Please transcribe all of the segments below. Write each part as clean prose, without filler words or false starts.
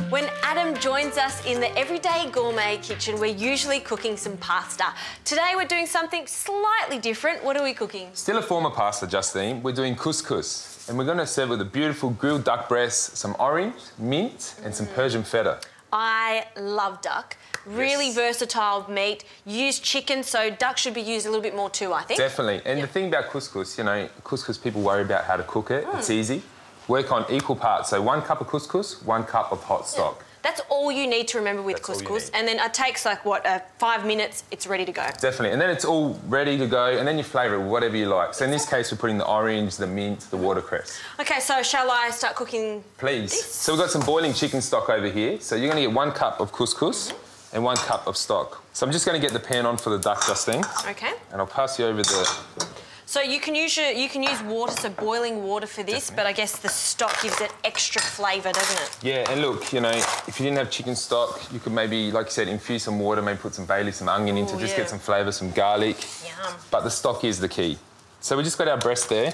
When Adam joins us in the Everyday Gourmet kitchen, we're usually cooking some pasta. Today we're doing something slightly different. What are we cooking? Still a form of pasta, Justine. We're doing couscous. And we're going to serve with a beautiful grilled duck breast, some orange, mint, and some Persian feta. I love duck. Really versatile meat. Use chicken, so duck should be used a little bit more too, I think. Definitely. And the thing about couscous, you know, couscous people worry about how to cook it. It's easy. Work on equal parts. So 1 cup of couscous, 1 cup of hot stock. That's all you need to remember with couscous. And then it takes like, what, 5 minutes, it's ready to go. Definitely. And then it's all ready to go, and then you flavour it with whatever you like. So in this case, we're putting the orange, the mint, the watercress. OK, so shall I start cooking Please. this? So we've got some boiling chicken stock over here. So you're going to get 1 cup of couscous and 1 cup of stock. So I'm just going to get the pan on for the duck, Justine. OK. And I'll pass you over the... So you can use water, so boiling water for this, but I guess the stock gives it extra flavour, doesn't it? Yeah, and look, you know, if you didn't have chicken stock, you could maybe, like you said, infuse some water, maybe put some bay leaf, some onion into, just get some flavour, some garlic. Yum. But the stock is the key. So we just got our breast there.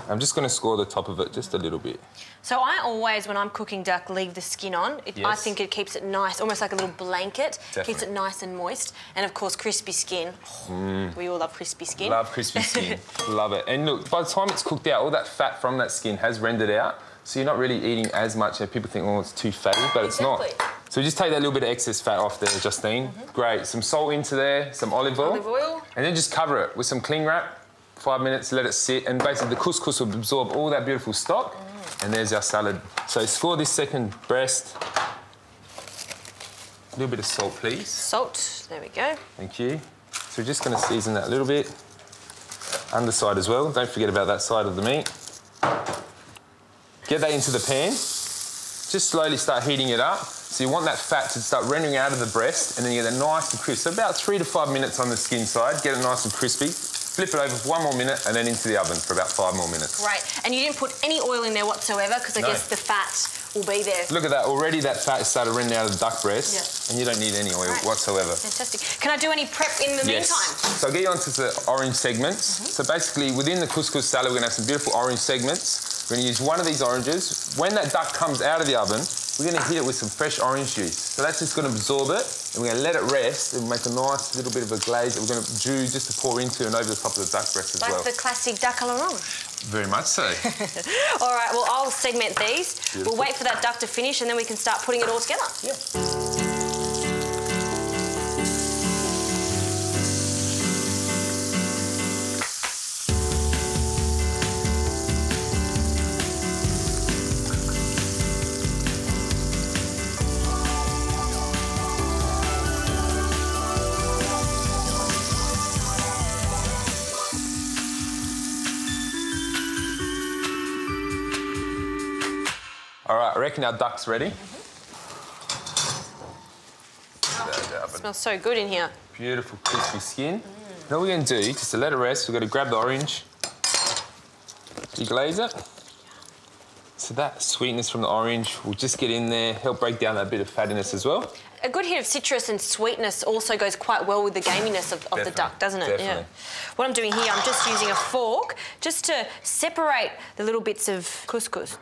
I'm just going to score the top of it just a little bit. So I always, when I'm cooking duck, leave the skin on. I think it keeps it nice, almost like a little blanket. Keeps it nice and moist. And, of course, crispy skin. We all love crispy skin. Love crispy skin. Love it. And, look, by the time it's cooked out, all that fat from that skin has rendered out, so you're not really eating as much. And people think, oh, it's too fatty, but it's not. So just take that little bit of excess fat off there, Justine. Great. Some salt into there, some olive oil. And then just cover it with some cling wrap. 5 minutes, let it sit, and basically the couscous will absorb all that beautiful stock, and there's our salad. So score this second breast. A little bit of salt, please. Salt, there we go. Thank you. So we're just going to season that a little bit. Underside as well, don't forget about that side of the meat. Get that into the pan. Just slowly start heating it up. So you want that fat to start rendering out of the breast, and then you get it nice and crisp. So about 3 to 5 minutes on the skin side, get it nice and crispy. Flip it over for 1 more minute and then into the oven for about 5 more minutes. Great. And you didn't put any oil in there whatsoever because I guess the fat will be there. Look at that. Already that fat has started running out of the duck breast and you don't need any oil whatsoever. Fantastic. Can I do any prep in the meantime? So I'll get you onto the orange segments. So basically within the couscous salad we're going to have some beautiful orange segments. We're going to use one of these oranges. When that duck comes out of the oven, we're going to hit it with some fresh orange juice. So that's just going to absorb it, and we're going to let it rest and make a nice little bit of a glaze that we're going to do just to pour into and over the top of the duck breast as well. Like the classic duck à l'orange. Very much so. All right, well, I'll segment these. Beautiful. We'll wait for that duck to finish, and then we can start putting it all together. Yeah. All right, I reckon our duck's ready. Smells so good in here. Beautiful crispy skin. Now what we're going to do, just to let it rest, we've got to grab the orange, deglaze it. So that sweetness from the orange will just get in there, help break down that bit of fattiness as well. A good hit of citrus and sweetness also goes quite well with the gaminess of the duck, doesn't it? Definitely. Yeah. What I'm doing here, I'm just using a fork just to separate the little bits of couscous.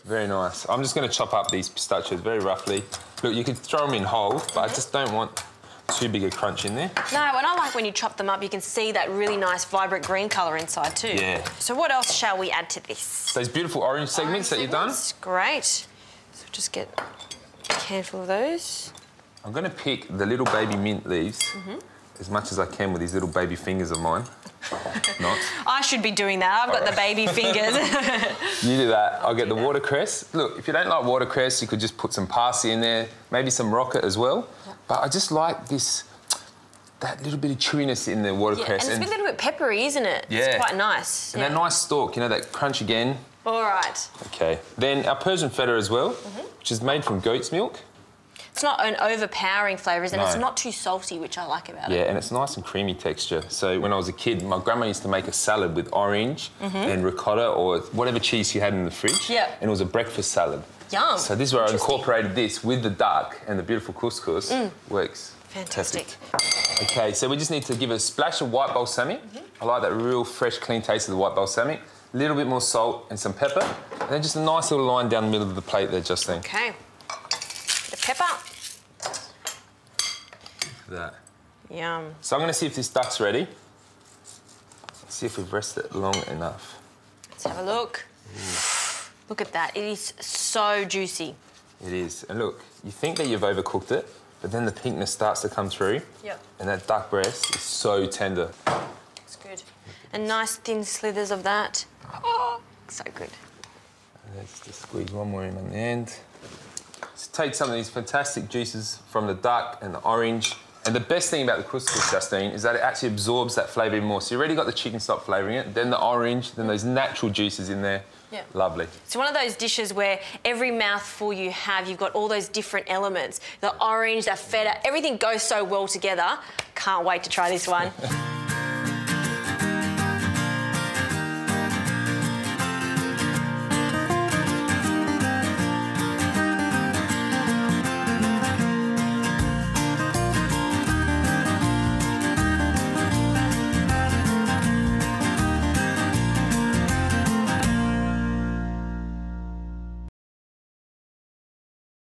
Very nice. I'm just going to chop up these pistachios very roughly. Look, you could throw them in whole, but I just don't want too big a crunch in there. No, and I like when you chop them up, you can see that really nice, vibrant green colour inside too. Yeah. So what else shall we add to this? Those beautiful orange segments that you've done. Great. So just get a handful of those. I'm going to pick the little baby mint leaves as much as I can with these little baby fingers of mine. Not. I should be doing that. I've got the baby fingers. You do that. I'll get the watercress. Look, if you don't like watercress, you could just put some parsley in there, maybe some rocket as well. But I just like that little bit of chewiness in the watercress. And it's a little bit peppery, isn't it? Yeah. It's quite nice. And that nice stalk, you know, that crunch again. All right. OK. Then our Persian feta as well, which is made from goat's milk. It's not an overpowering flavour, and it's not too salty, which I like about it. Yeah, and it's nice and creamy texture. So when I was a kid, my grandma used to make a salad with orange and ricotta or whatever cheese she had in the fridge. Yeah. And it was a breakfast salad. Yum. So this is where I incorporated this with the duck and the beautiful couscous. Works. Fantastic. Perfect. OK, so we just need to give it a splash of white balsamic. I like that real fresh, clean taste of the white balsamic. A little bit more salt and some pepper. And then just a nice little line down the middle of the plate there, Justine. OK. The pepper. That. Yum. So I'm going to see if this duck's ready. Let's see if we've rested it long enough. Let's have a look. Look at that. It is so juicy. It is. And look, you think that you've overcooked it, but then the pinkness starts to come through. Yep. And that duck breast is so tender. It's good. And nice thin slithers of that. Oh, so good. And let's just squeeze one more in on the end. Let's take some of these fantastic juices from the duck and the orange. And the best thing about the couscous, Justine, is that it actually absorbs that flavour even more. So you already got the chicken stock flavouring it, then the orange, then those natural juices in there. Yeah. Lovely. It's one of those dishes where every mouthful you have, you've got all those different elements. The orange, that feta, everything goes so well together. Can't wait to try this one.